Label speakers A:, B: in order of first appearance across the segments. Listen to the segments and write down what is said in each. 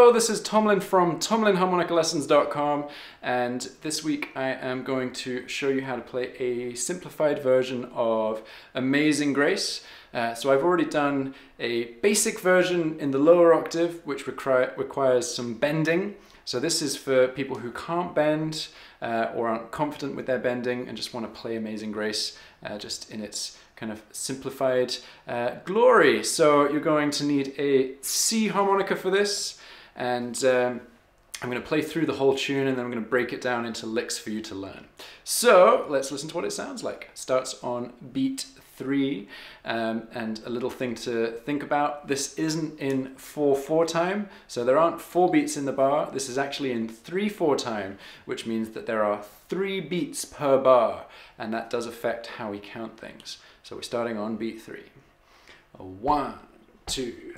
A: Hello, this is Tomlin from TomlinHarmonicaLessons.com, and this week I am going to show you how to play a simplified version of Amazing Grace. So I've already done a basic version in the lower octave, which requires some bending. So this is for people who can't bend or aren't confident with their bending and just want to play Amazing Grace just in its kind of simplified glory. So you're going to need a C harmonica for this, and I'm going to play through the whole tune and then I'm going to break it down into licks for you to learn. So let's listen to what it sounds like. It starts on beat 3, and a little thing to think about, this isn't in 4/4 time, so there aren't 4 beats in the bar. This is actually in 3/4 time, which means that there are 3 beats per bar, and that does affect how we count things. So we're starting on beat 3. 1, 2.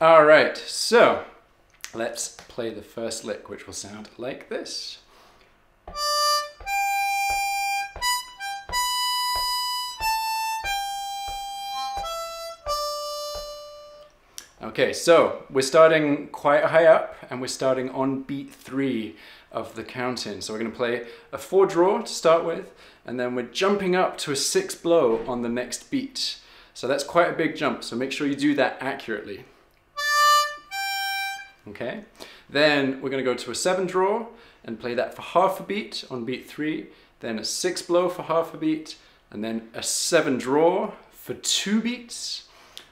A: All right, so let's play the first lick, which will sound like this. Okay, so we're starting quite high up and we're starting on beat 3 of the count-in. So we're going to play a 4 draw to start with, and then we're jumping up to a 6 blow on the next beat. So that's quite a big jump, so make sure you do that accurately. Okay, then we're going to go to a 7 draw and play that for half a beat on beat 3, then a 6 blow for half a beat, and then a 7 draw for 2 beats.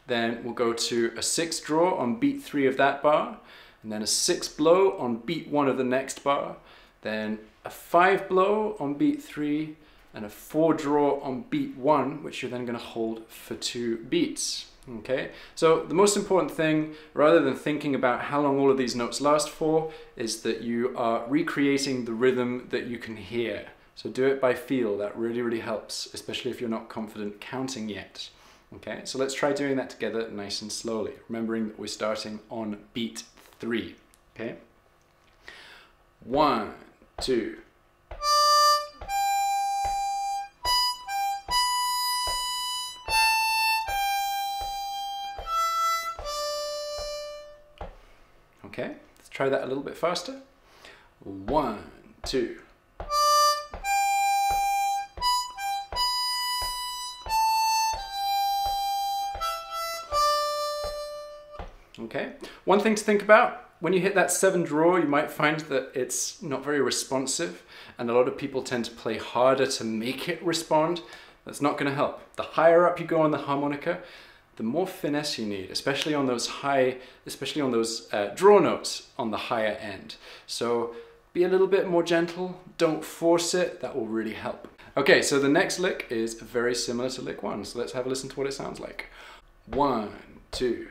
A: Then we'll go to a 6 draw on beat 3 of that bar, and then a 6 blow on beat 1 of the next bar, then a 5 blow on beat 3, and a 4 draw on beat 1, which you're then going to hold for 2 beats. Okay, so the most important thing, rather than thinking about how long all of these notes last for, is that you are recreating the rhythm that you can hear. So do it by feel. That really, really helps, especially if you're not confident counting yet. Okay, so let's try doing that together nice and slowly, remembering that we're starting on beat 3. Okay, 1, 2. Okay, let's try that a little bit faster. 1, 2. Okay, one thing to think about, when you hit that 7 draw, you might find that it's not very responsive, and a lot of people tend to play harder to make it respond. That's not going to help. The higher up you go on the harmonica, the more finesse you need, especially on those draw notes on the higher end. So be a little bit more gentle, don't force it, that will really help. Okay, so the next lick is very similar to lick 1, so let's have a listen to what it sounds like. 1, 2.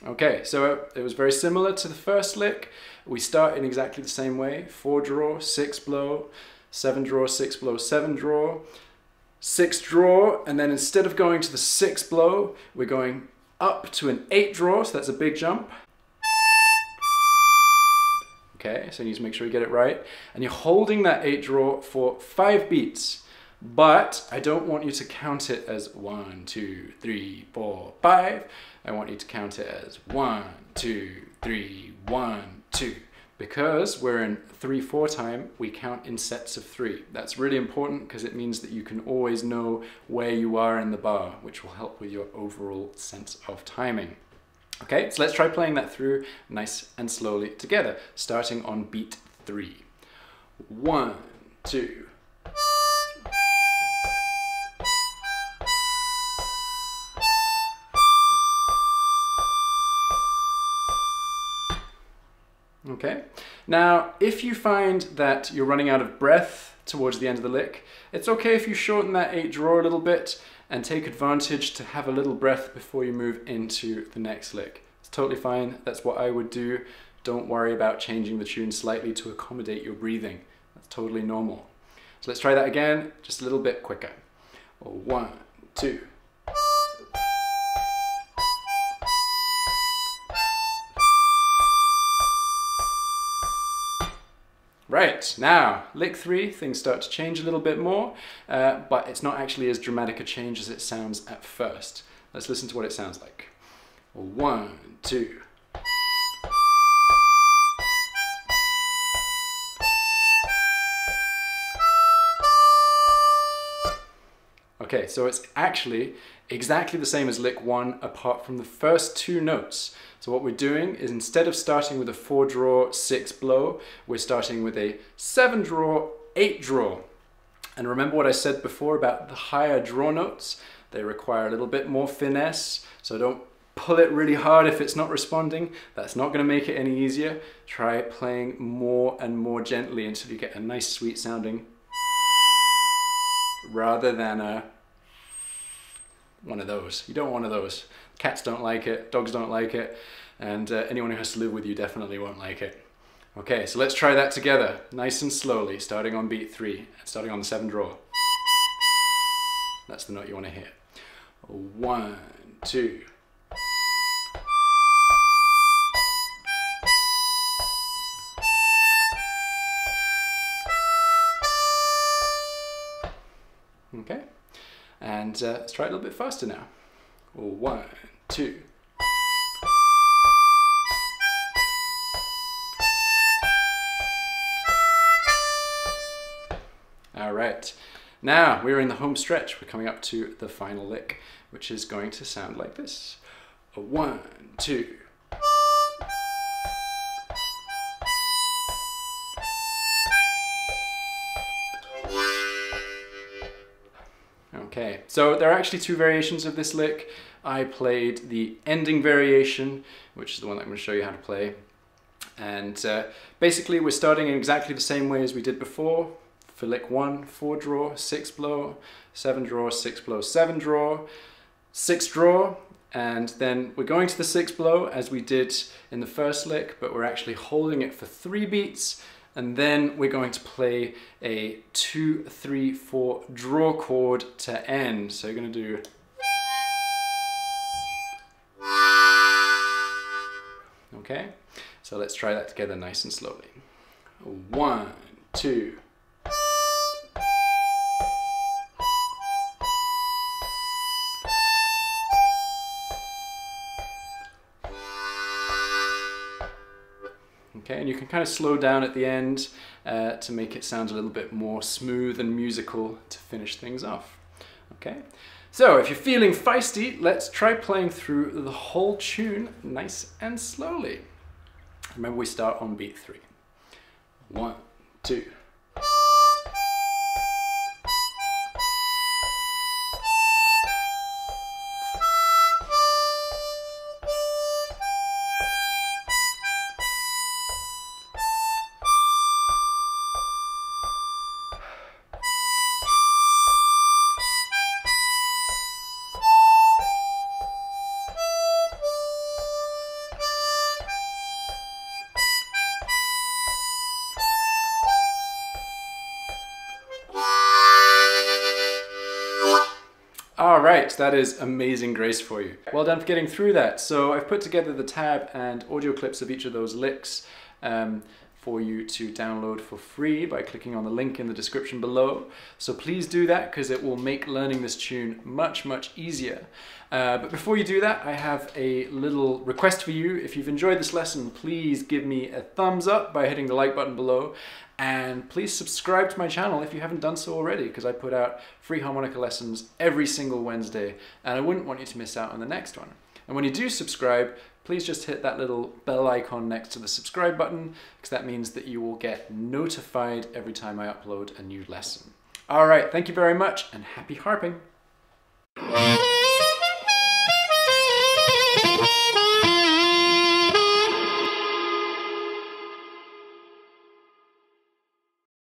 A: Okay, so it was very similar to the first lick. We start in exactly the same way. 4 draw, 6 blow, 7 draw, 6 blow, 7 draw, 6 draw, and then instead of going to the 6 blow, we're going up to an 8 draw, so that's a big jump. Okay, so you need to make sure you get it right. And you're holding that 8 draw for 5 beats. But I don't want you to count it as 1, 2, 3, 4, 5. I want you to count it as 1, 2, 3, 1, 2. Because we're in 3/4 time, we count in sets of 3. That's really important because it means that you can always know where you are in the bar, which will help with your overall sense of timing. Okay, so let's try playing that through nice and slowly together, starting on beat 3. 1, 2. Okay, now if you find that you're running out of breath towards the end of the lick, it's okay if you shorten that 8 draw a little bit and take advantage to have a little breath before you move into the next lick. It's totally fine, that's what I would do. Don't worry about changing the tune slightly to accommodate your breathing. That's totally normal. So let's try that again, just a little bit quicker. 1, 2. Right, now, lick 3, things start to change a little bit more, but it's not actually as dramatic a change as it sounds at first. Let's listen to what it sounds like. 1, 2. Okay, so it's actually exactly the same as lick 1 apart from the first 2 notes. So what we're doing is instead of starting with a 4 draw, 6 blow, we're starting with a 7 draw, 8 draw. And remember what I said before about the higher draw notes? They require a little bit more finesse, so don't pull it really hard if it's not responding. That's not going to make it any easier. Try playing more and more gently until you get a nice sweet sounding rather than one of those. You don't want one of those. Cats don't like it, dogs don't like it, and anyone who has to live with you definitely won't like it. Okay, so let's try that together, nice and slowly, starting on beat 3, and starting on the 7 draw. That's the note you want to hear. 1, 2. Okay, and let's try it a little bit faster now. 1, 2. All right, now we're in the home stretch. We're coming up to the final lick, which is going to sound like this. 1, 2. Okay, so there are actually 2 variations of this lick. I played the ending variation, which is the one that I'm going to show you how to play. And basically we're starting in exactly the same way as we did before. For lick 1, 4 draw, 6 blow, 7 draw, 6 blow, 7 draw, 6 draw, and then we're going to the 6 blow as we did in the first lick, but we're actually holding it for 3 beats. And then we're going to play a 2, 3, 4 draw chord to end. So you're going to do. Okay, so let's try that together nice and slowly. 1, 2. Okay, and you can kind of slow down at the end to make it sound a little bit more smooth and musical to finish things off. Okay, so if you're feeling feisty, let's try playing through the whole tune nice and slowly. Remember, we start on beat 3. 1, 2. Alright, that is amazing grace for you. Well done for getting through that. So I've put together the tab and audio clips of each of those licks for you to download for free by clicking on the link in the description below. So please do that because it will make learning this tune much, much easier. But before you do that, I have a little request for you. If you've enjoyed this lesson, please give me a thumbs up by hitting the like button below. And please subscribe to my channel if you haven't done so already, because I put out free harmonica lessons every single Wednesday, and I wouldn't want you to miss out on the next one. And when you do subscribe, please just hit that little bell icon next to the subscribe button, because that means that you will get notified every time I upload a new lesson. All right, thank you very much, and happy harping.